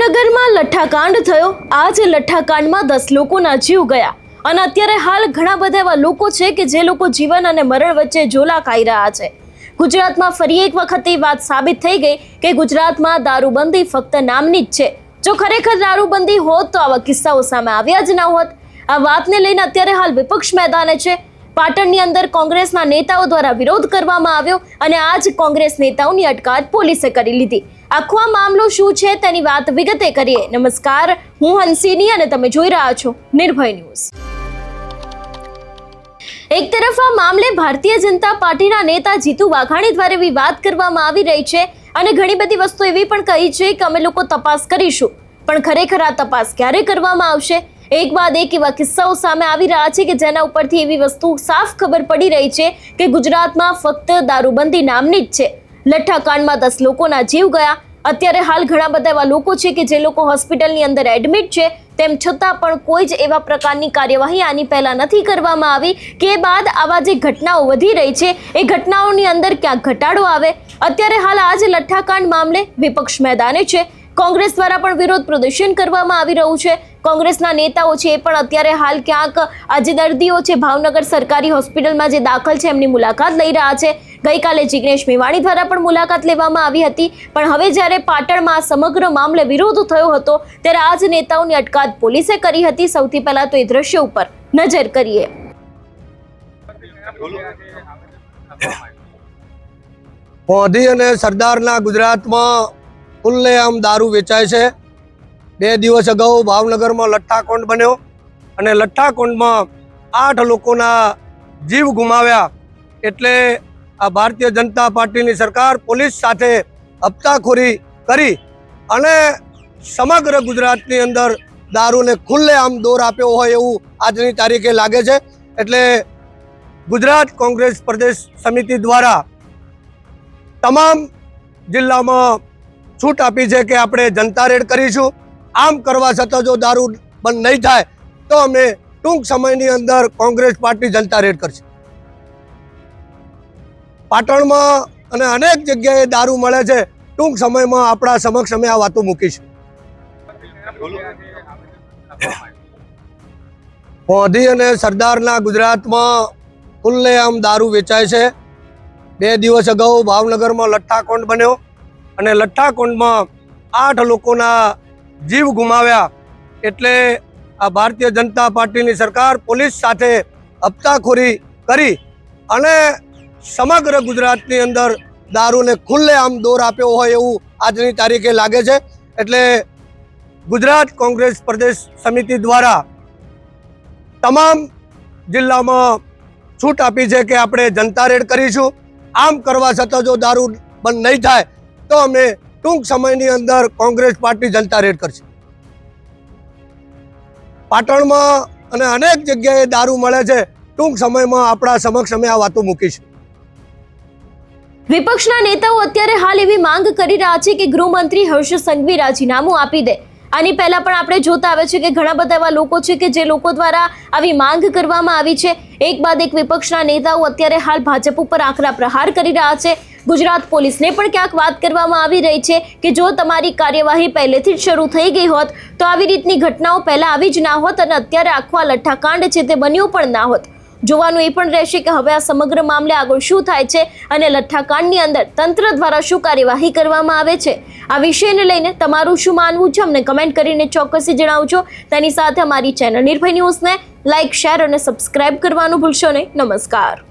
ભાવનગરમાં લઠ્ઠાકાંડ થયો। आज લઠ્ઠાકાંડમાં 10 લોકોના જીવ ગયા અને અત્યારે હાલ ઘણા બધા એવા લોકો છે કે જે લોકો જીવન અને મરણ વચ્ચે ઝોલા ખાઈ રહ્યા છે। ગુજરાતમાં ફરી એક વખત એ વાત સાબિત થઈ ગઈ કે ગુજરાતમાં દારૂબંધી ફક્ત નામની જ છે। જો ખરેખર દારૂબંધી હોત તો આવા કિસ્સાઓ સામે આવ્યા જ ન હોત। આ વાતને લઈને અત્યારે હાલ વિપક્ષ મેદાને છે। પાટણની અંદર કોંગ્રેસના નેતાઓ દ્વારા વિરોધ કરવામાં આવ્યો અને આજ કોંગ્રેસ નેતાઓની અટકાયત પોલીસે કરી લીધી। આખો આ મામલો શું છે તેની વાત વિગતે કરીએ। નમસ્કાર, હું હંસિની અને તમે જોઈ રહ્યા છો નિર્ભય ન્યૂઝ। એક તરફ આ મામલે ભારતીય જનતા પાર્ટીના નેતા જીતુ વાઘાણી દ્વારા એવી વાત કરવામાં આવી રહી છે અને ઘણી બધી વસ્તુ એવી પણ કહી છે કે અમે લોકો તપાસ કરીશું, પણ ખરેખર આ તપાસ ક્યારે કરવામાં આવશે? એક બાદ એક એવા કિસ્સાઓ સામે આવી રહ્યા છે કે જેના ઉપરથી એવી વસ્તુ સાફ ખબર પડી રહી છે કે ગુજરાતમાં ફક્ત દારૂબંધી નામની જ છે। લઠ્ઠાકાંડમાં 10 લોકોના જીવ ગયા। અત્યારે હાલ ઘણા બધા એવા લોકો છે કે જે લોકો હોસ્પિટલની અંદર એડમિટ છે, તેમ છતાં પણ કોઈ જ એવા પ્રકારની કાર્યવાહી આની પહેલા નથી કરવામાં આવી કે બાદ આવા જે ઘટનાઓ વધી રહી છે એ ઘટનાઓની અંદર ક્યાંક ઘટાડો આવે। અત્યારે હાલ આ જે લઠ્ઠાકાંડ મામલે વિપક્ષ મેદાને છે। કોંગ્રેસ દ્વારા પણ વિરોધ પ્રદર્શન કરવામાં આવી રહ્યું છે। કોંગ્રેસના નેતાઓ છે એ પણ અત્યારે હાલ ક્યાંક આ જે દર્દીઓ છે ભાવનગર સરકારી હોસ્પિટલમાં જે દાખલ છે એમની મુલાકાત લઈ રહ્યા છે। ગઈકાલે જિગ્નેશ મેવાણી દ્વારા પણ મુલાકાત લેવામાં આવી હતી, પણ હવે જ્યારે પાટણમાં સમગ્ર મામલે વિરોધ થયો હતો ત્યારે આ જ નેતાઓની અટકાયત પોલીસે કરી હતી। સૌથી પહેલા તો એ દ્રશ્ય ઉપર નજર કરીએ। મોદી અને સરદારના ગુજરાતમાં ખુલ્લેઆમ દારૂ વેચાય છે। 2 દિવસ અગાઉ ભાવનગરમાં લઠ્ઠાકાંડ બન્યો અને લઠ્ઠાકાંડમાં 8 લોકોના જીવ ગુમાવ્યા। એટલે આ ભારતીય જનતા પાર્ટીની સરકાર પોલીસ સાથે હપ્તાખોરી કરી અને સમગ્ર ગુજરાતની અંદર દારૂને ખુલ્લેઆમ દોર આપ્યો હોય એવું આજની તારીખે લાગે છે। એટલે ગુજરાત કોંગ્રેસ પ્રદેશ સમિતિ દ્વારા તમામ જિલ્લામાં છૂટ આપી છે કે આપણે જનતા રેડ કરીશું। આમ કરવા છતાં જો દારૂ બંધ નહીં થાય તો અમે ટૂંક સમયની અંદર કોંગ્રેસ પાર્ટી જનતા રેડ કરશે। પાટણમાં અને અનેક જગ્યાએ દારૂ મળે છે। ટૂંક સમયમાં આપણા સમક્ષ અમે આ વાતો મૂકીશું। મોદી અને સરદારના ગુજરાતમાં ખુલ્લેઆમ દારૂ વેચાય છે। 2 દિવસ અગાઉ ભાવનગરમાં લઠ્ઠાકાંડ બન્યો અને લઠ્ઠાકાંડમાં 8 લોકોના જીવ ગુમાવ્યા। એટલે આ ભારતીય જનતા પાર્ટીની સરકાર પોલીસ સાથે હપ્તાખોરી કરી અને સમગ્ર ગુજરાતની અંદર દારૂને ખુલ્લેઆમ દોર આપ્યો હોય એવું આજની તારીખે લાગે છે। એટલે ગુજરાત કોંગ્રેસ પ્રદેશ સમિતિ દ્વારા તમામ જિલ્લામાં છૂટ આપી છે કે આપણે જનતા રેડ કરીશું। આમ કરવા છતાં જો દારૂ બંધ નહીં થાય તો અમે ટૂંક સમયની અંદર કોંગ્રેસ પાર્ટી જનતા રેડ કરશે। પાટણમાં અને અનેક જગ્યાએ દારૂ મળે છે। ટૂંક સમયમાં આપણા સમક્ષ અમે આ વાતો મૂકીશું। વિપક્ષના નેતાઓ અત્યારે હાલ એવી માંગ કરી રહ્યા છે કે ગૃહમંત્રી હર્ષ સંઘવી રાજીનામું આપી દે। આની પહેલા પણ આપણે જોતા આવે છે કે ઘણા બધા એવા લોકો છે કે જે લોકો દ્વારા આવી માંગ કરવામાં આવી છે। એક બાદ એક વિપક્ષના નેતાઓ અત્યારે હાલ ભાજપ ઉપર આકરા પ્રહાર કરી રહ્યા છે। ગુજરાત પોલીસને પણ ક્યાંક વાત કરવામાં આવી રહી છે કે જો તમારી કાર્યવાહી પહેલેથી જ શરૂ થઈ ગઈ હોત તો આવી રીતની ઘટનાઓ પહેલા આવી જ ના હોત અને અત્યારે આખો આ લઠ્ઠાકાંડ છે તે બન્યું પણ ના હોત। જોવાનું એ પણ રહેશે કે હવે આ સમગ્ર મામલે આગળ શું થાય છે અને લઠ્ઠાકાંડની અંદર તંત્ર દ્વારા શું કાર્યવાહી કરવામાં આવે છે। આ વિષયને લઈને તમારું શું માનવું છે અમને કમેન્ટ કરીને ચોક્કસથી જણાવજો। તેની સાથે અમારી ચેનલ નિર્ભય ન્યૂઝને લાઇક, શેર અને સબસ્ક્રાઇબ કરવાનું ભૂલશો નહીં। નમસ્કાર।